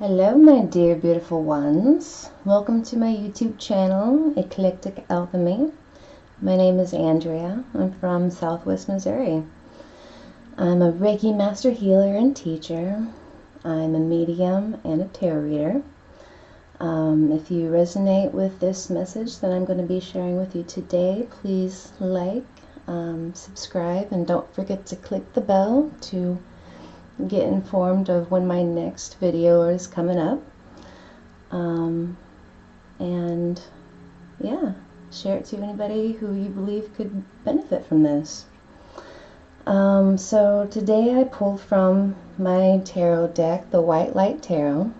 Hello, my dear beautiful ones. Welcome to my YouTube channel, Eclectic Alchemy. My name is Andrea. I'm from Southwest Missouri. I'm a Reiki Master Healer and teacher. I'm a medium and a tarot reader. If you resonate with this message that I'm going to be sharing with you today, please like, subscribe, and don't forget to click the bell to get informed of when my next video is coming up. And yeah, share it to anybody who you believe could benefit from this. So today I pulled from my tarot deck, the White Light Tarot.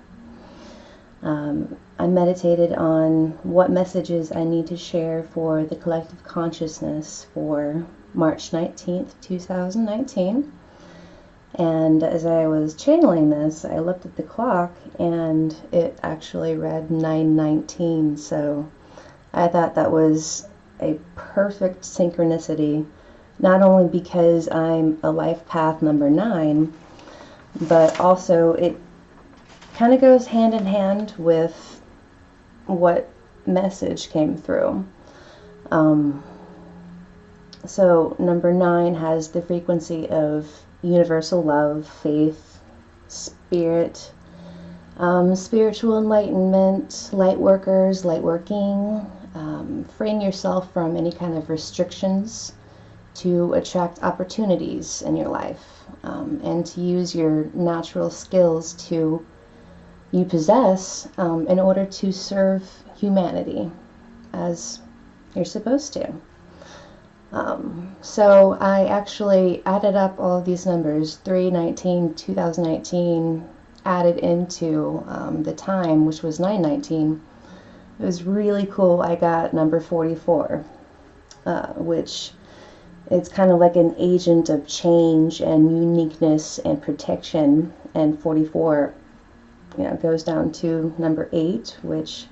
I meditated on what messages I need to share for the collective consciousness for March 19th, 2019. And as I was channeling this, I looked at the clock and it actually read 9:19. So I thought that was a perfect synchronicity, not only because I'm a life path number 9, but also it kind of goes hand in hand with what message came through. So number 9 has the frequency of universal love, faith, spirit, spiritual enlightenment, light workers, light working, freeing yourself from any kind of restrictions to attract opportunities in your life, and to use your natural skills you possess in order to serve humanity as you're supposed to. So I actually added up all of these numbers, 3/19, 2019, added into the time, which was 9/19. It was really cool. I got number 44, which it's kind of like an agent of change and uniqueness and protection. And 44, goes down to number 8, which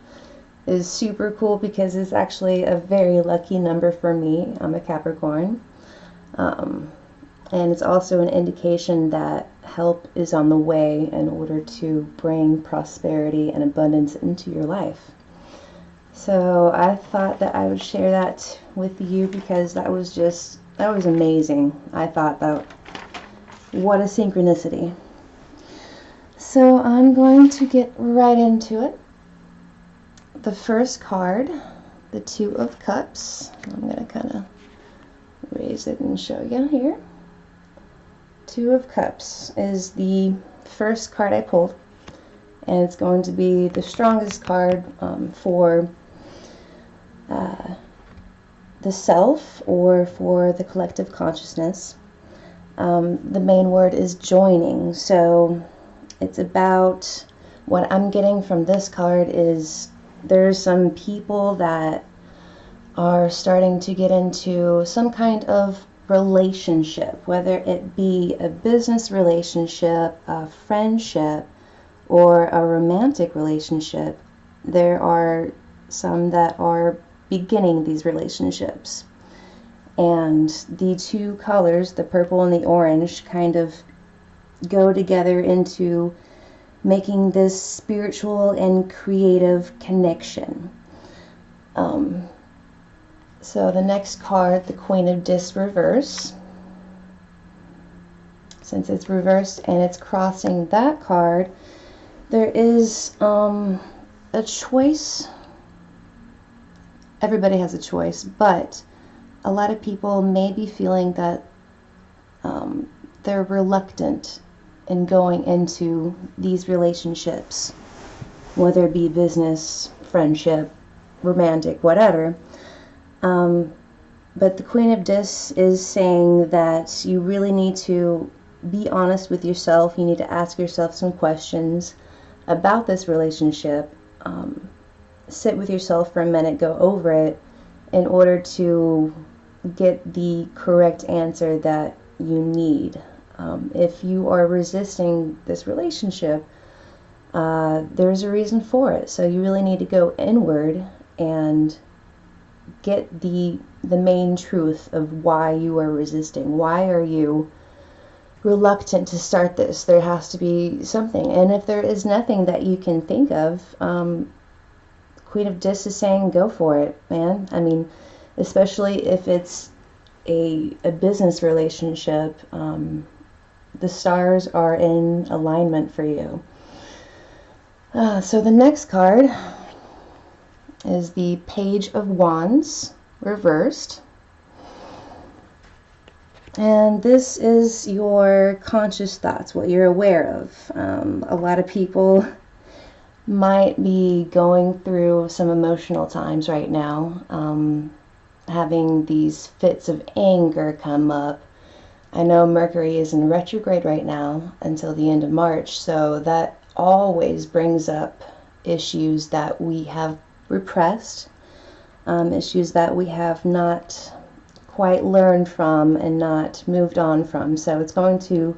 is super cool because it's actually a very lucky number for me. I'm a Capricorn. And it's also an indication that help is on the way in order to bring prosperity and abundance into your life. So I thought that I would share that with you because that was amazing. I thought that, what a synchronicity. So I'm going to get right into it. The first card, the 2 of Cups. I'm going to kind of raise it and show you here. 2 of Cups is the first card I pulled, and it's going to be the strongest card for the self or for the collective consciousness. The main word is joining, so it's about, what I'm getting from this card is there's some people that are starting to get into some kind of relationship, whether it be a business relationship, a friendship, or a romantic relationship. There are some that are beginning these relationships. And the 2 colors, the purple and the orange, kind of go together into making this spiritual and creative connection. So the next card, the Queen of Discs reverse. Since it's reversed and it's crossing that card, there is a choice. Everybody has a choice, but a lot of people may be feeling that they're reluctant in going into these relationships, whether it be business, friendship, romantic, whatever. But the Queen of Discs is saying that you really need to be honest with yourself. You need to ask yourself some questions about this relationship. Sit with yourself for a minute, go over it in order to get the correct answer that you need. If you are resisting this relationship, there's a reason for it. So you really need to go inward and get the main truth of why you are resisting. Why are you reluctant to start this. There has to be something. And if there is nothing that you can think of, Queen of Discs is saying go for it, man. I mean, especially if it's a business relationship, the stars are in alignment for you. So the next card is the Page of Wands reversed. And this is your conscious thoughts, what you're aware of. A lot of people might be going through some emotional times right now, having these fits of anger come up. I know Mercury is in retrograde right now until the end of March, so that always brings up issues that we have repressed, issues that we have not quite learned from and not moved on from. So it's going to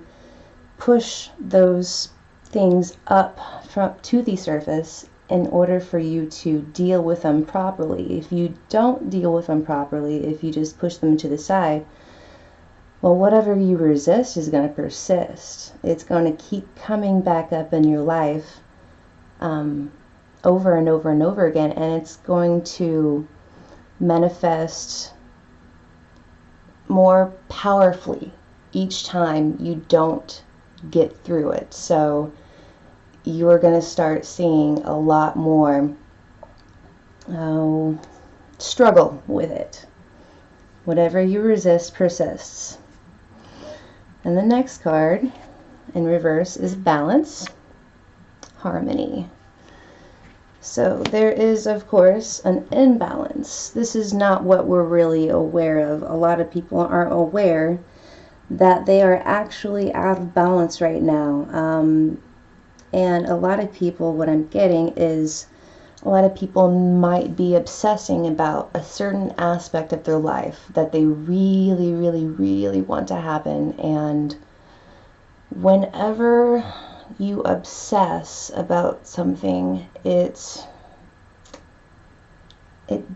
push those things up to the surface in order for you to deal with them properly. If you don't deal with them properly, if you just push them to the side, well, whatever you resist is going to persist. It's going to keep coming back up in your life over and over and over again, and it's going to manifest more powerfully each time you don't get through it. So you're going to start seeing a lot more struggle with it. Whatever you resist persists. And the next card in reverse is Balance, Harmony. So there is, of course, an imbalance. This is not what we're really aware of. A lot of people aren't aware that they are actually out of balance right now. And a lot of people, what I'm getting is a lot of people might be obsessing about a certain aspect of their life that they really, really, really want to happen. And whenever you obsess about something, it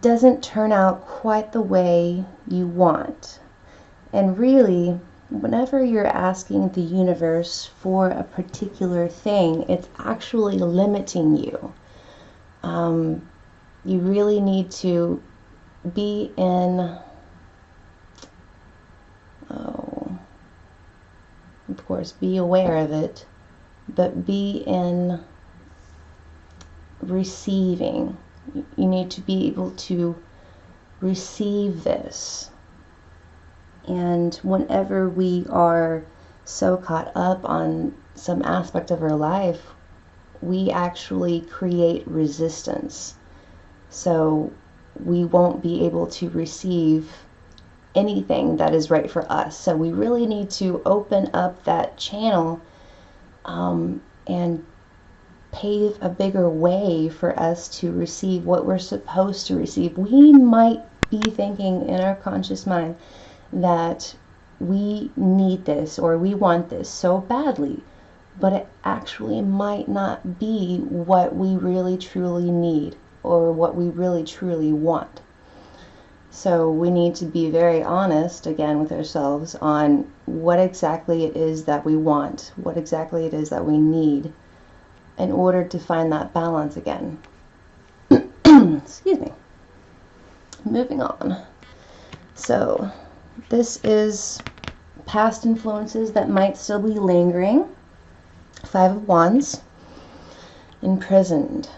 doesn't turn out quite the way you want. And really, whenever you're asking the universe for a particular thing, it's actually limiting you. You really need to be in, of course, be aware of it, but be in receiving. You need to be able to receive this. And whenever we are so caught up on some aspect of our life, we actually create resistance. So we won't be able to receive anything that is right for us. So we really need to open up that channel and pave a bigger way for us to receive what we're supposed to receive. We might be thinking in our conscious mind that we need this or we want this so badly, but it actually might not be what we really truly need or what we really truly want. So we need to be very honest again with ourselves on what exactly it is that we want, what exactly it is that we need in order to find that balance again. Excuse me. Moving on. So this is past influences that might still be lingering. Five of Wands, imprisoned.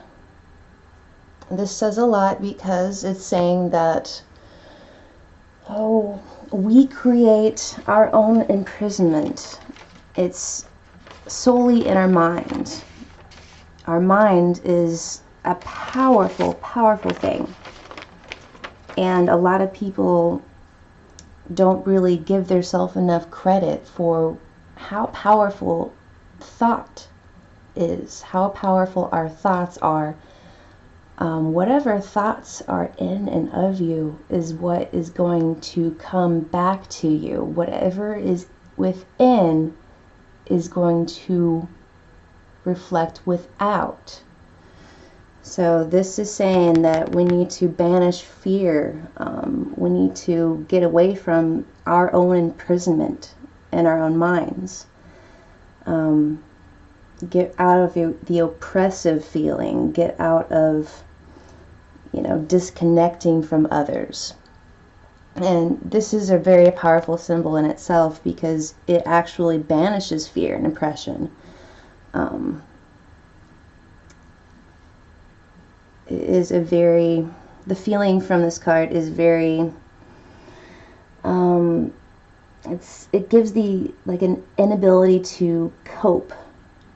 This says a lot because it's saying that, we create our own imprisonment. It's solely in our mind. Our mind is a powerful, powerful thing. And a lot of people don't really give themselves enough credit for how powerful thought is, how powerful our thoughts are. Whatever thoughts are in and of you is what is going to come back to you. Whatever is within is going to reflect without. So this is saying that we need to banish fear. We need to get away from our own imprisonment. in our own minds. Get out of the oppressive feeling. Get out of, disconnecting from others. And this is a very powerful symbol in itself because it actually banishes fear and oppression. The feeling from this card is very, it gives an inability to cope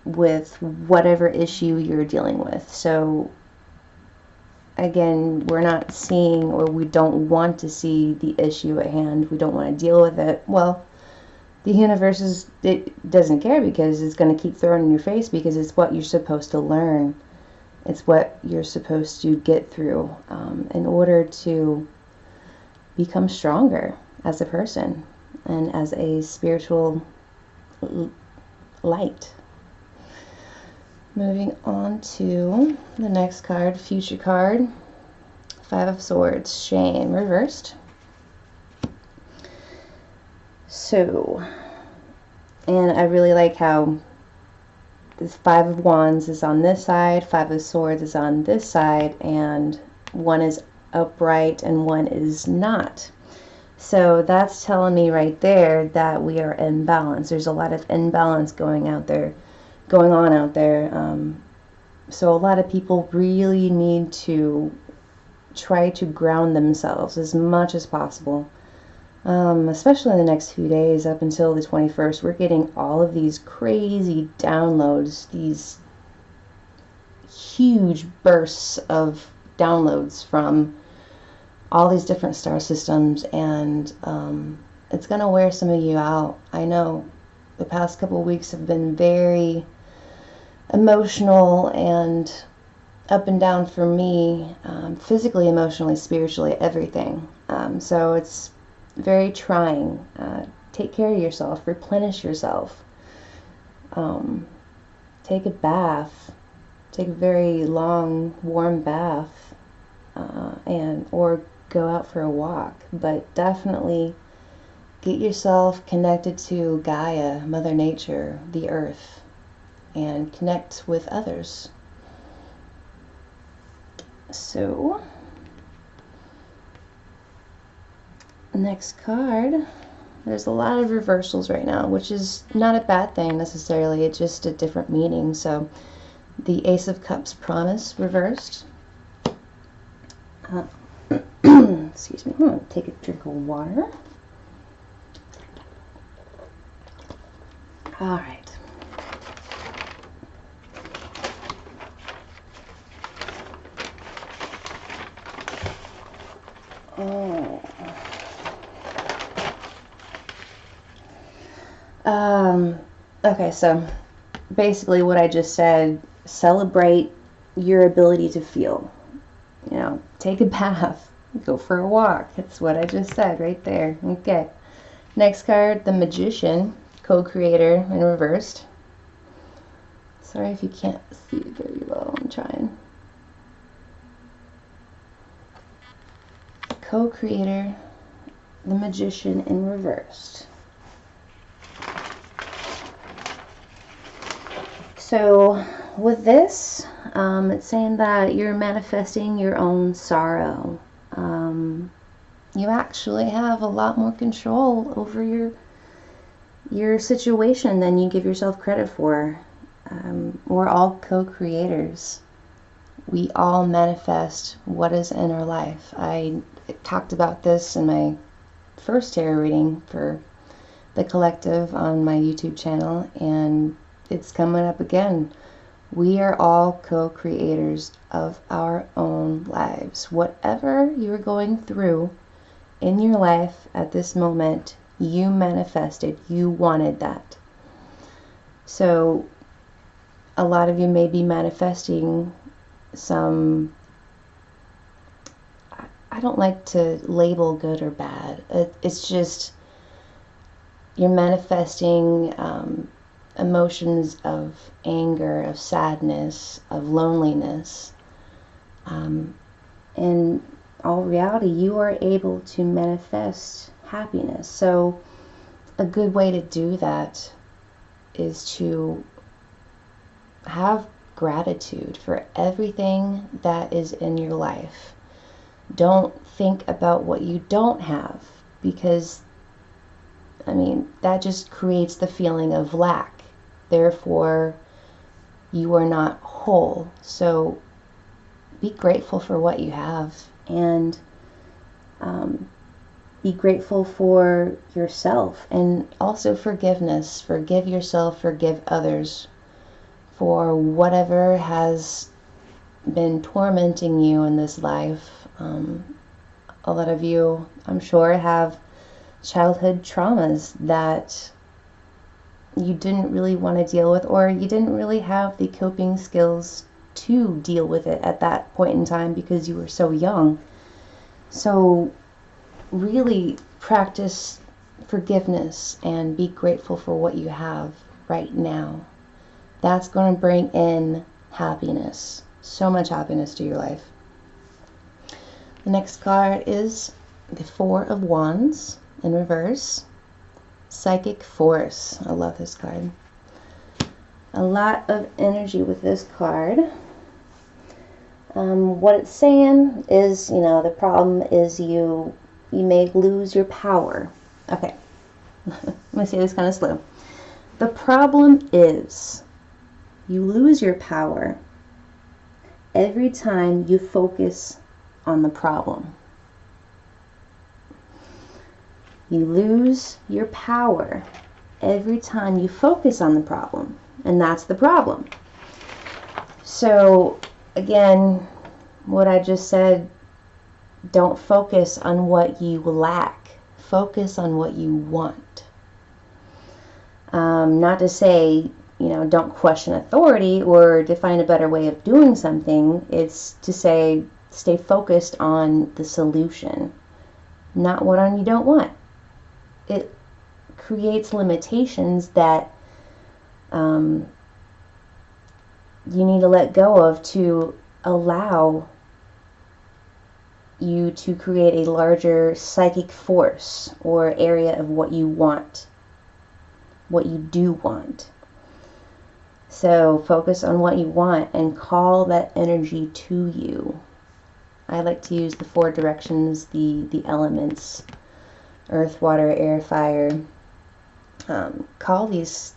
with whatever issue you're dealing with. So again, we're not seeing, or we don't want to see the issue at hand. We don't want to deal with it. Well, the universe it doesn't care, because it's going to keep throwing in your face, because it's what you're supposed to learn. It's what you're supposed to get through in order to become stronger as a person and as a spiritual light. Moving on to the next card, future card, Five of Swords, shame, reversed. So, and I really like how this Five of Wands is on this side, Five of Swords is on this side, and one is upright and one is not. So that's telling me right there that we are imbalanced. There's a lot of imbalance going on out there. So a lot of people really need to try to ground themselves as much as possible. Especially in the next few days up until the 21st, we're getting all of these crazy downloads, these huge bursts of downloads from all these different star systems, and it's going to wear some of you out. I know the past couple of weeks have been very emotional and up and down for me, physically, emotionally, spiritually, everything. So it's very trying. Take care of yourself, replenish yourself, take a bath, take a very long warm bath, or go out for a walk, but definitely get yourself connected to Gaia, Mother Nature, the earth, and connect with others. So, next card, there's a lot of reversals right now, which is not a bad thing necessarily, it's just a different meaning. So, the Ace of Cups, promise, reversed. Excuse me, I'm going to take a drink of water. All right. Okay, so basically what I just said, celebrate your ability to feel. Take a bath, go for a walk. That's what I just said right there. Okay. Next card, the Magician, co-creator in reversed. Sorry if you can't see it very well. I'm trying. Co-creator, the Magician in reversed. So with this, it's saying that you're manifesting your own sorrow. You actually have a lot more control over your situation than you give yourself credit for. We're all co-creators. We all manifest what is in our life. I talked about this in my first tarot reading for the Collective on my YouTube channel, and it's coming up again. We are all co-creators of our own lives. Whatever you're going through in your life at this moment, you manifested, you wanted that. So a lot of you may be manifesting some, I don't like to label good or bad. It's just you're manifesting emotions of anger, of sadness, of loneliness. In all reality, you are able to manifest happiness. So a good way to do that is to have gratitude for everything that is in your life. Don't think about what you don't have, because, I mean, that just creates the feeling of lack. Therefore, you are not whole. So be grateful for what you have, and be grateful for yourself, and also forgiveness. Forgive yourself, forgive others for whatever has been tormenting you in this life. A lot of you, I'm sure, have childhood traumas that you didn't really want to deal with, or you didn't really have the coping skills to deal with it at that point in time because you were so young. So really practice forgiveness and be grateful for what you have right now. That's going to bring in happiness, so much happiness to your life. The next card is the Four of Wands in reverse. Psychic Force. I love this card. A lot of energy with this card. What it's saying is, the problem is you may lose your power. Okay, let me say this kind of slow. The problem is you lose your power every time you focus on the problem. You lose your power every time you focus on the problem, and that's the problem. So again, what I just said, don't focus on what you lack. Focus on what you want. Not to say, don't question authority or define a better way of doing something. It's to say, stay focused on the solution, not what you don't want. It creates limitations that you need to let go of to allow you to create a larger psychic force or area of what you want, what you do want. So focus on what you want and call that energy to you. I like to use the four directions, the elements: earth, water, air, fire. Call these,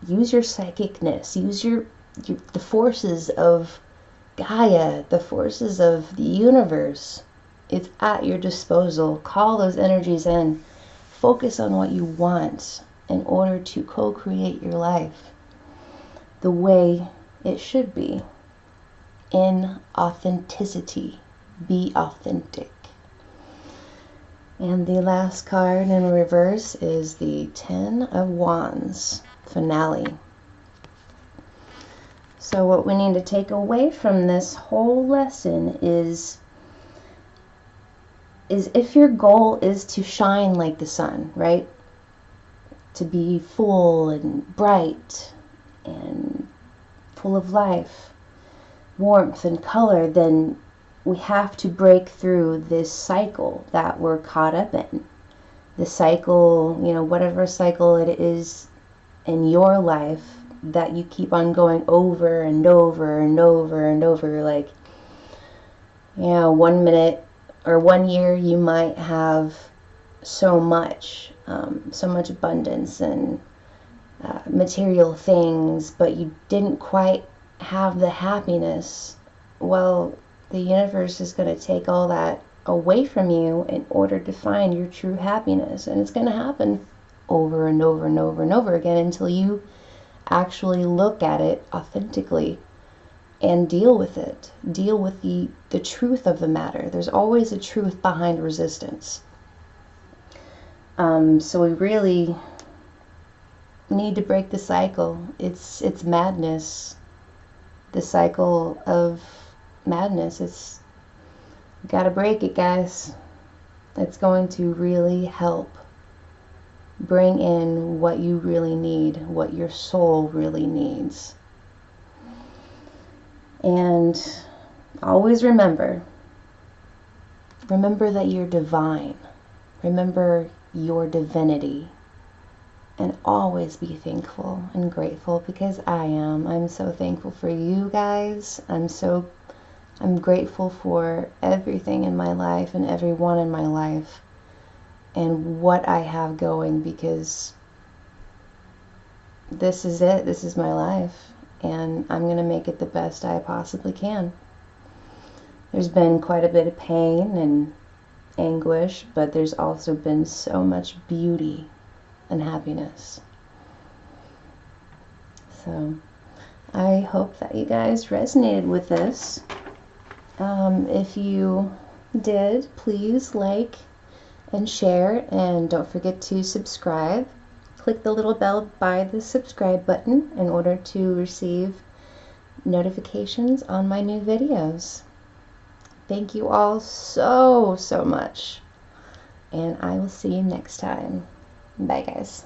use your psychicness, use the forces of Gaia, the forces of the universe. It's at your disposal. Call those energies in. Focus on what you want in order to co-create your life the way it should be, in authenticity. Be authentic. And the last card in reverse is the Ten of Wands, Finale. So what we need to take away from this whole lesson is if your goal is to shine like the sun, right? To be full and bright and full of life, warmth and color, then we have to break through this cycle that we're caught up in. The cycle, whatever cycle it is in your life that you keep on going over and over and over and over. Like, 1 minute or 1 year you might have so much abundance and material things, but you didn't quite have the happiness. Well, the universe is going to take all that away from you in order to find your true happiness. And it's going to happen over and over and over and over again until you actually look at it authentically and deal with it. Deal with the truth of the matter. There's always a truth behind resistance. So we really need to break the cycle. It's madness. The cycle of madness. You gotta break it, guys. It's going to really help bring in what you really need, what your soul really needs. And always remember that you're divine. Remember your divinity. and always be thankful and grateful, because I am. I'm so thankful for you guys. I'm grateful for everything in my life and everyone in my life and what I have going, because this is it. This is my life, and I'm going to make it the best I possibly can. There's been quite a bit of pain and anguish, but there's also been so much beauty and happiness. So I hope that you guys resonated with this. If you did, please like and share, and don't forget to subscribe. Click the little bell by the subscribe button in order to receive notifications on my new videos. Thank you all so much, and I will see you next time. Bye, guys.